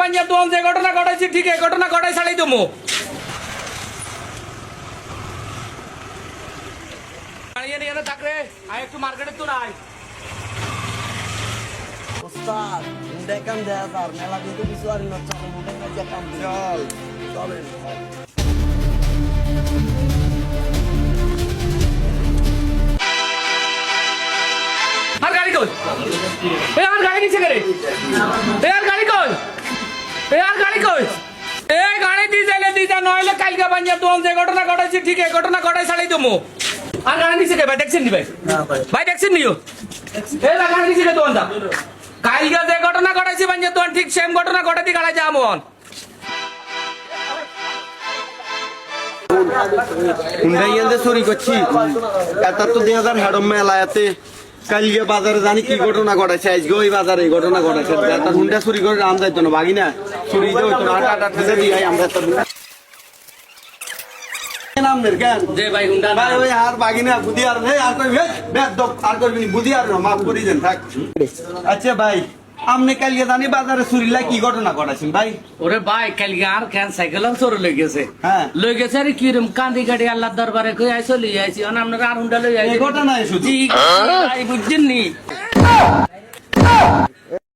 পাঞ্জাব দোকান যে ঘটনা ঘটাইছি ঠিক এই ঘটনা ঘটাই ছাড়াই দেবো। থাকরে আয় একটু মার্কেটে তো নাই ওস্তাদ দেখান দেয়া স্যার মেলা দিতে কিছু আর না চলে মুখে না যে কাম চল চলেন আর গাড়ি কই এ আর গাড়ি নিচে করে এ আর গাড়ি কই এ আর গাড়ি কই এ গাড়ি দি যা নইলে কালকে পাঞ্জাব দোকান যে ঘটনা ঘটাইছি ঠিক এই ঘটনা ঘটাই ছাড়াই দেবো। আর গাড়ি নিচে কে ভাই দেখছেন নি ভাই ভাই দেখছেন নিও এ গাড়ি নিচে কে দোকান দা কালকে যে ঘটনা ঘটাইছি পাঞ্জাব দোকান ঠিক সেম ঘটনা ঘটাইতে গাড়ি যা মন হুন্ডাইয়াতে চুরি করছি এটা তো 2000 হেডম মেলাতে কালকে বাজারে জানি কি ঘটনা ঘটাইছে আজকে ওই বাজারে এই ঘটনা ঘটাইছে এটা হুন্ডা চুরি করে রাম যাইতো না বাগিনা চুরি হইতো না আটা ঠেলে দিই আমরা তো নাম নের কেন যে ভাই হুন্ডা ভাই ওই আর বাগিনা বুদ্ধি আর হে আর কই বেদ দপ আর করবি বুদ্ধি আর মাফ করি দেন থাক। আচ্ছা ভাই আমনে কালকে জানি বাজারে চুরিলা কি ঘটনা ঘটাইছেন ভাই? ওরে ভাই কালকে আর কেন সাইকেল চোর লই গেছে হ্যাঁ লই গেছে আর কি রকম কান্দি গাড়ি আল্লাহর দরবারে কই আইছো লই আইছি আর আপনারা আর হুন্ডা লই আইছি এই ঘটনা শুধু জি ভাই বুঝছেন নি